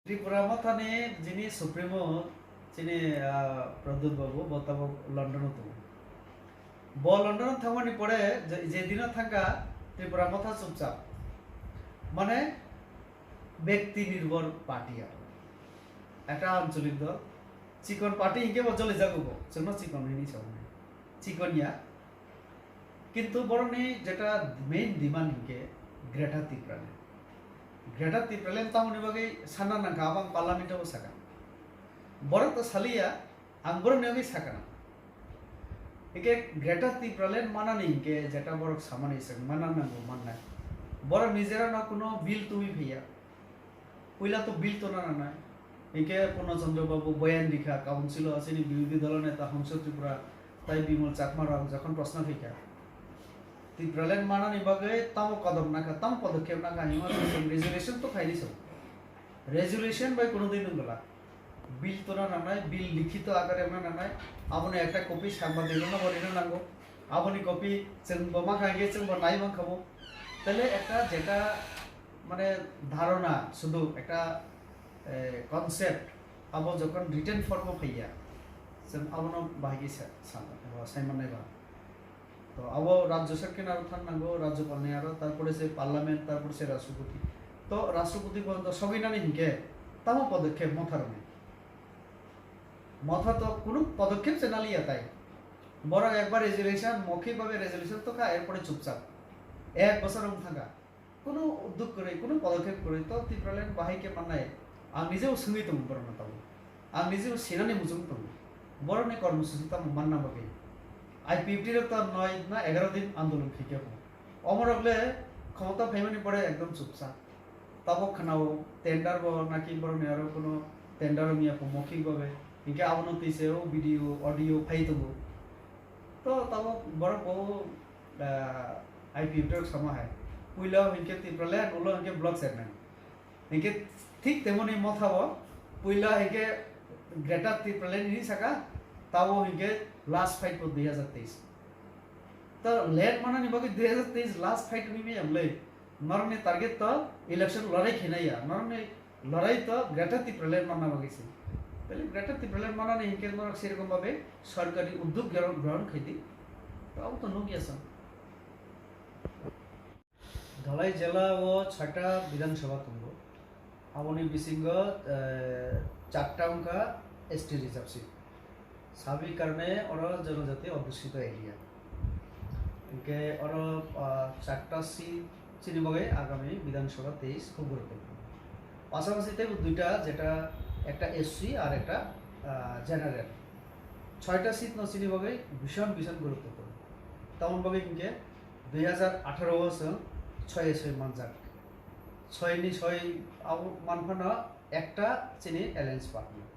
ত্রিপুরা মথানে যিনি সুপ্রিমো যিনি প্রদ্যুৎ বাবু বতাব লন্ডন তো লন্ডন থামানি পরে যেদিন থাকা ত্রিপুরা মথা চুপচাপ মানে ব্যক্তি নির্ভর পার্টি আর একটা আঞ্চলিক দল চিকন পার্টি ইকে চলে যাবো জন্য চিকন হিনি সামনে চিকনিয়া কিন্তু বরং যেটা মেইন ডিমান্ড হিকে greater Tripura Greta Tipralen tamu bagai sana na gabang parliament o saka. Borok to salia angbor nemi saka. Ike Greta Tipralen mana ni ke jeta borok samane sak mana na go manna. Borok nijera na kuno bill tumi bhiya. Puila to bill to na na. Ike Purno Chandra Babu বয়ান লিখা council আসেনি বিরোধী দল নেতা হংস ত্রিপুরা তাই বিমল চাকমারা যখন প্রশ্ন ফিকা ত্রিপুরালেন মানানি বাগে তাম কদম নাকা তাম পদক্ষেপ নাকা হিমা রেজুলেশন তো খাইনি সব রেজুলেশন বাই কোনোদিন নগলা বিল তো না নাই বিল লিখিত আকারে না নাই আপনি একটা কপি সাংবাদিক না বলিনা নাগো আপনি কপি जों বমা খাইগে जों নাই মান খাবো তাহলে একটা যেটা মানে ধারণা শুধু একটা কনসেপ্ট আবো যখন রিটেন ফর্ম ফাইয়া जों আবনো বাহিগে সাইমান নাইবা তো আবো রাজ্য সরকার আরো থাকনাঙ্গো রাজ্যপাল নিয়ে আরো তারপরে সে পার্লামেন্ট তারপরে সে রাষ্ট্রপতি তো রাষ্ট্রপতি পর্যন্ত সবই নানি হিংকে তাম পদক্ষেপ মথার মথা তো কোনো পদক্ষেপ সে নালিয়া তাই বড় একবার রেজুলেশন মৌখিকভাবে রেজুলেশন তো খা এরপরে চুপচাপ এক বছর থাকা কোনো উদ্যোগ করে কোনো পদক্ষেপ করে তো ত্রিপুরালেন বাহিকে মানায় আं নিজেও সঙ্গীত বড় না তাবো আं নিজেও সেনানি মুজুম তো বড় নে কর্মসূচি তাম মান্না বাকি আইপিএফটির তো 9 না 11 দিন আন্দোলন থেকে অমরগলে ক্ষমতা ফাইমানি পড়ে একদম চুপচাপ তাবো খানাও টেন্ডার নাকি বড় নে আরো কোনো টেন্ডার মিয়া মৌখিকভাবে ইনকে আবনতিছেও ভিডিও অডিও ফাইতবো তো তাবো বড় বহু আইপিএফটির সময় হয় পুইলা ইনকে ত্রিপুরালেন ওলো ইনকে ব্লক চেয়ারম্যান ইনকে ঠিক তেমনি মথাবো পুইলা ইনকে গ্রেটা ত্রিপুরালেন নি সাকা তাও ইনকে लास्ट फाइट को 2023 तो लैंड माना नहीं बाकी 2023 लास्ट फाइट में हमले नरने टारगेट तो इलेक्शन लड़ाई खेनाया नरने लड़ाई तो ग्रेटा ত্রিপুরালেন माना बाकी से पहले ग्रेटा ত্রিপুরালেন माना नहीं इनके नरक सेरकम भावे सरकारी उद्योग ग्रहण खेती तो अब तो नो किया धलाई जिला व 6টা विधानसभा तुंगो आवनी बिसिंग 4টা उनका एसटी रिजर्व सीट सभी करने और जनजाति अध्युषित एरिया इनके और 4টা सीट চিনি বগে আগামী বিধানসভা 23 খুব গুরুত্বপূর্ণ পাশাপাশিতে দুইটা যেটা একটা এসসি আর একটা জেনারেল 6টা সিট ন চিনি বগে ভীষণ ভীষণ গুরুত্বপূর্ণ তেমন ভাবে ইনকে 2018 বছর 6 মানজাক 6 নি 6 আবু মানফানা একটা চিনি অ্যালায়েন্স পার্টনার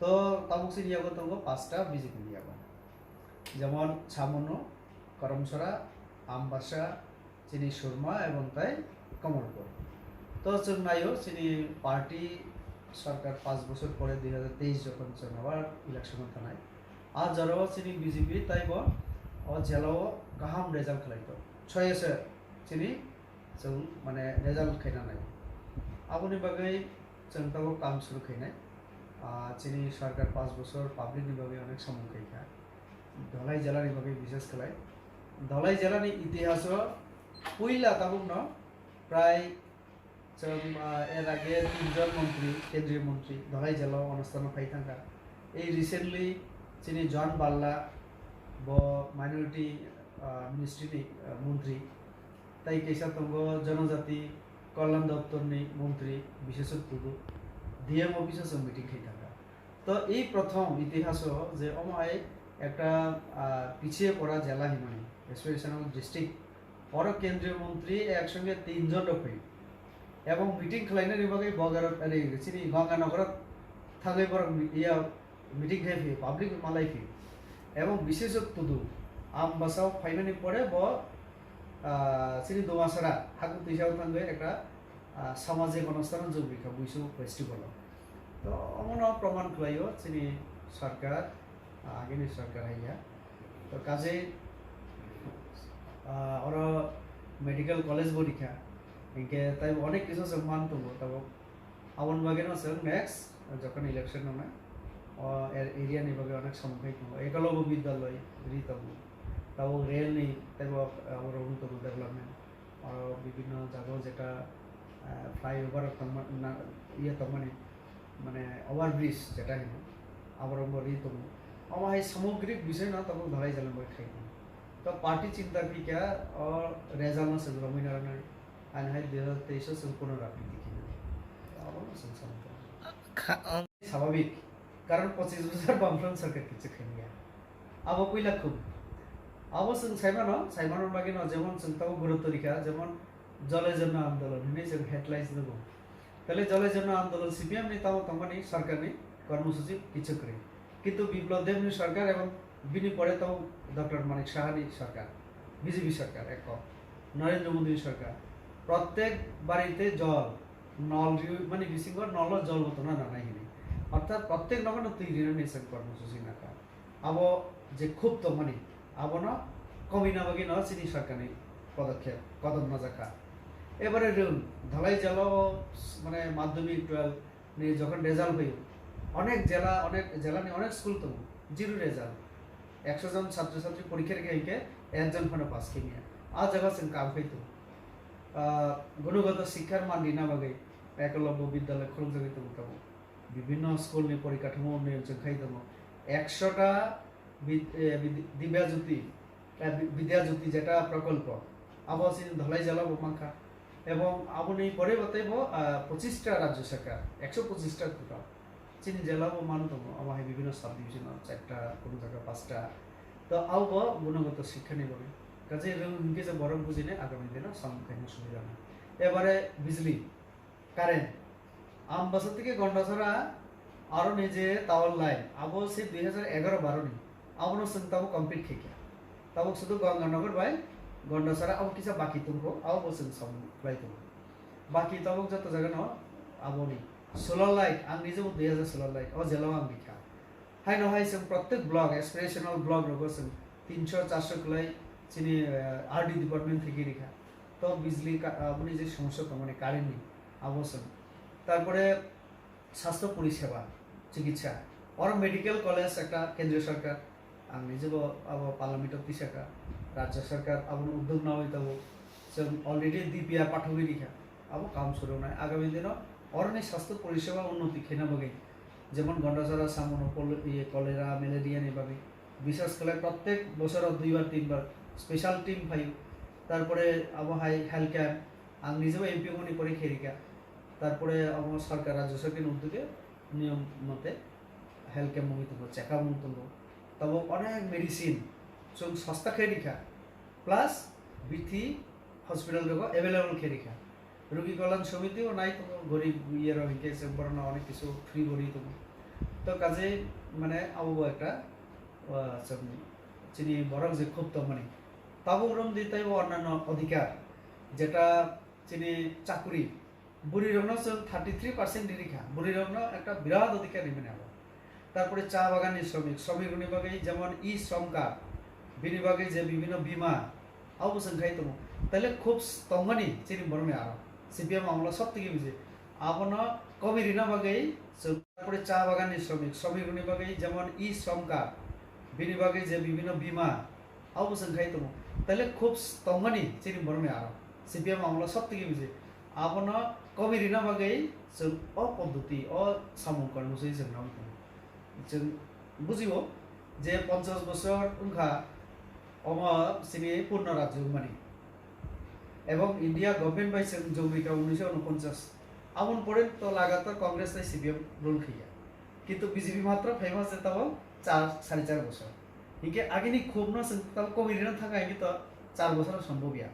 তো তাবুক সে নিয়াগো তঙ্গ 5টা বিজেপি নিয়াগো যেমন ছামনো করমছড়া আমবাসা চিনি সুরমা এবং তাই কমলপুর তো जों नायो চিনি পার্টি সরকার 5 বছর পরে 2023 যখন जों আবার ইলেকশন থানায় আর যারাও চিনি বিজেপি তাইব ও জেলাও গাহাম রেজাল্ট খালাইতো 6 এসে চিনি जों মানে রেজাল্ট খাইনা নাই আপনি বাগै जों তাবো কাম শুরু খাইনাই চিনি সরকার 5 বছর পাবলিক নিভাবে অনেক সম্মুখীন হয় ধলাই জেলা নিভাবে বিশেষ খেলায় ধলাই জেলার ইতিহাস পইলা তাবুক ন প্রায় এর আগে 3জন মন্ত্রী কেন্দ্রীয় মন্ত্রী ধলাই জেলা অনুষ্ঠান পাই থাকা এই রিসেন্টলি চিনি জন বাল্লা ব মাইনরিটি মিনিস্ট্রি মন্ত্রী তাই কেসা তঙ্গ জনজাতি কল্যাণ দপ্তরনি মন্ত্রী বিশেষজ্ঞ ডিএম অফিসে जों মিটিং খাই থাকা তো এই প্রথম ইতিহাস যে অমায় একটা পিছিয়ে পড়া জেলা হিমানি এসোসিয়েশনাল ডিস্ট্রিক্ট और কেন্দ্রীয় মন্ত্রী একসঙ্গে 3জন রকই এবং মিটিং খাইনা বিভাগে বগারত আরে চিনি গঙ্গানগর থাগে পর ইয়া মিটিং খাই পাবলিক মালাই ফি এবং বিশেষজ্ঞ তুদু আম বাসাও ফাইনানি পড়ে ব চিনি দোমাসরা হাকু তিসাও থাঙ্গে একটা সামাজিক অনুষ্ঠান যোগ বিখা বুইসু ফেস্টিভ্যাল তো অমন প্রমাণ খাইও চিনি সরকার আগেনি সরকার হাইয়া তো কাজে और मेडिकल कॉलेज परीक्षा इनके तब अनेक किस सम्मान तुम तब abon bage no sir next যখন ইলেকশন হবে এরিয়া নি bage অনেক সময় তো একলব্য বিদ্যালয় রিতম তাও রেল নেই তারপর আমার উন্নত ডেভেলপমেন্ট আর বিভিন্ন জায়গা যেটা ফ্লাইওভার ইয়ে তো মানে ওভারব্রিজ যেটা হেন আবার রিতম আমার এই সামগ্রিক বিষয় না তখন ধরাই জানলাম বই খাই তো পার্টি চিন্তা কি क्या और रेजल्ट से रमिना ने आन है 2023 संपूर्ण रापी देखी अब ना संसार স্বাভাবিক কারণ 25 বছর বামফ্রন্ট সরকার কিছু খাই গিয়া अब কইলা খুব अब जों साइमानो बागे न যেমন जों তাও গুরুত্ব রিখা যেমন জলের জন্য আন্দোলন হিনে जों হেডলাইন্স দেব তাহলে জলের জন্য আন্দোলন সিপিএম নি তাও তমানি সরকার নি কর্মসূচি কিছু করে কিন্তু বিপ্লব দেবনী সরকার এবং বিনি পরে তাও ডক্টর মানিক সাহানি সরকার বিজেপি সরকার এক নরেন্দ্র মোদী সরকার প্রত্যেক বাড়িতে জল নল মানে বিসিংহ নল জল মতো না নাই হিনে অর্থাৎ প্রত্যেক নগর তৈরি নিয়েছেন কর্মসূচি নাকা আবো যে খুব তো মানে আবো না কমি না বাকি না চিনি সরকারি পদক্ষেপ কদম না জাকা এবারে ধলাই জেলা মানে মাধ্যমিক 12 নিয়ে যখন রেজাল্ট হইল অনেক জেলা নিয়ে অনেক স্কুল তো জিরো রেজাল্ট 100 জন ছাত্রছাত্রী পরীক্ষার গিয়ে একজন ফোনে পাস কিনিয়া আজ জায়গা जों কাম হইতো গুণগত শিক্ষার মান দিনা বাগে একলব্য বিদ্যালয় খরচ জড়িত মোটামো বিভিন্ন স্কুল নিয়ে পরিকাঠামো উন্নয়ন जों খাইতাম 100টা বিদ্যাজ্যোতি যেটা প্রকল্প আবাসিন ধলাই জেলা বোমাঙ্কা এবং আবনি পরে বতাইব 25টা রাজ্য সরকার 125টা টোটাল চিনি জেলা মান দম আমার বিভিন্ন সাব ডিভিশন 4টা কোন জায়গা 5টা তো আউব গুণগত শিক্ষা নিব কাজে রুমকে যে বড় বুঝিনে আগামী দিনে সম্মুখীন সুবিধা না এবারে বিজলি কারেন্ট আম বছর থেকে গন্ডাছড়া আরো নিজে টাওয়ার লাইন আবো সে 2011-12 নি আবনো সন্তাও কমপ্লিট খেকে তাও শুধু গঙ্গানগর বাই গন্ডাছড়া আবো কিসা বাকি তুমকো আবো বসন সম প্রায় তুম বাকি তাও যত জায়গা ন আবনি সোলার লাইট आं নিজে 2000 সোলার লাইট ও জেলাও आं बिखा हाय न हाय जों प्रत्येक ब्लक एस्पिरेशनल ब्लक रगो जों 300-400 क्लाई চিনি आरडी डिपार्टमेंट থেকে রেখা তো বিজলি আপনি যে সমস্যা তো মানে কারেন্ট নেই আবশ্যক তারপরে স্বাস্থ্য পরিষেবা চিকিৎসা আর মেডিকেল কলেজ একটা কেন্দ্রীয় সরকার আর নিজে পার্লামেন্টের তিসাকা রাজ্য সরকার আবার উদ্যোগ না হইতাব অলরেডি ডিপিআর পাঠবই রেখা আবো কাম শুরু নাই আগামী দিনও অরণ্য স্বাস্থ্য পরিষেবা উন্নতি খেনা বগে যেমন গন্ডাছড়া সামনো কলেরা ম্যালেরিয়া নিভাবে বিশেষ করে প্রত্যেক বছর 2-3 স্পেশাল টিম ভাই তারপরে আবো হাই হেলথ ক্যাম্প আং নিজেও এমপি মনি করে খেরিকা তারপরে আমার সরকার রাজ্য সরকারের উদ্যোগে নিয়ম মতে হেলথ ক্যাম্প মুই তুলব চেকআপ মুই তুলব তবে অনেক মেডিসিন जों সস্তা খেরিকা প্লাস বিথি হসপিটাল রেগো অ্যাভেলেবল খেরিকা রোগী কল্যাণ সমিতিও নাই তো গরিব ইয়ের হিকে বড় না অনেক কিছু ফ্রি করি তো কাজে মানে আবো একটা চিনি বড় যে খুব তো মানে তাবরম দিতে অন্যান্য অধিকার যেটা চিনি চাকরি বুড়ি রগ্ন 33% নিরিখা বুড়ি রগ্ন একটা বিরাট অধিকার নেবে নেব তারপরে চা বাগানের শ্রমিক বিভাগে যেমন ই শ্রম কার্ড বিভাগে যে বিভিন্ন বিমা অবসর খাই তো তাহলে খুব স্তম্ভনি চিনি বরমে আর সিপিএম আমলা সব থেকে বুঝে আপন কবি ঋণা বাগে তারপরে চা বাগানের শ্রমিক বিভাগে যেমন ই শ্রম কার্ড বিভাগে যে বিভিন্ন বিমা অবসর খাই তো তাহলে খুব স্তম্ভনি চিনি বরমে আর সিপিএম আমলা সব থেকে বুঝে আপন কবি ঋণা বাগে जों পদ্ধতি সামুং কর্মসূচি जों নাম जों বুঝিব যে 50 বছর উনখা চিনি পূর্ণ রাজ্য মানে এবং ইন্ডিয়া গভর্নমেন্ট বাই জৌবিকা 1949 আমন পরে তো লাগাতার কংগ্রেস তাই সিপিএম রুল খেয়া কিন্তু বিজেপি মাত্র ফেমাস যেতাও 4-4.5 বছর হিকে আগেনি খুব না তাও কমিরিনা থাকা তো 4 বছর সম্ভবিয়া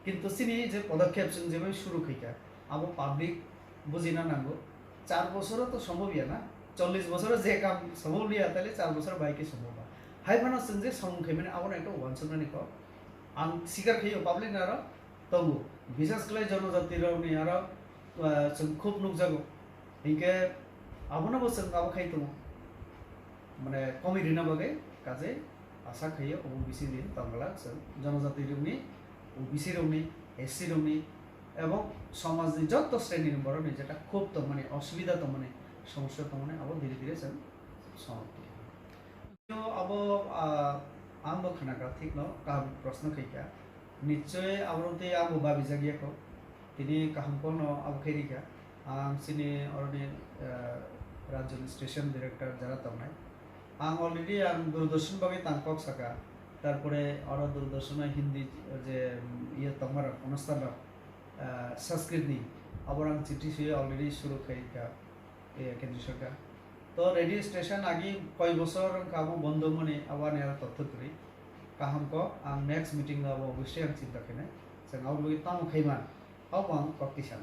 কিন্তু চিনি যে পদক্ষেপ जों যেভাবে শুরু খেয়া আবো পাবলিক বুঝি না নাঙ্গো 4 বছরও তো সম্ভবিয়া না 40 বছরে যে কাম সম্ভব লিয়া তাহলে 4 বছর বাইকে সম্ভব হাই ফানা जों যে সম্মুখে মানে আবো একটা ওয়ানসনানি ক আং সিগার খেয়ে পাবলিক না আর তবু বিশেষ করে জনজাতি রাউনি আর जों খুব নুকজাগো হিকে আবনা বছর আবো খাইতো মানে কমিরিনা বাগে কাজে আশা খাইয়ে ওবিসি দিন বাংলা जों জনজাতি রাউনি ওবিসি রাউনি এসসি রাউনি এবং সমাজনি যত শ্রেণীর বড় যেটা খুব তো মানে অসুবিধা তো মানে সমস্যা তো মানে আবার ধীরে ধীরে সমাপ্তি अब आंबो खानाका ठीक न काम प्रश्न खैका निश्चय आवरते आंबो बाबी जागियाको तिनी काहमको न अब खेरिका आं सिनी अरनि राज्य स्टेशन डायरेक्टर যারা তমনাই आं अलरेडी आं दूरदर्शन बागै तांকক साका তারপরে আরো দূরদর্শনে হিন্দি যে ইয়ে তমর অনুষ্ঠান সংস্কৃতি আবার आं चिठी से अलरेडी शुरू खैका केंद्र सरकार तो रेडियो स्टेशन आगे कई बছর कामो बंद मने आवा नेरा तथ्य करी काहम को आं नेक्स्ट मीटिंग अब अवश्य आं चिंता केने जों आव लुगै ताम खैमान आव आं कक्तिसान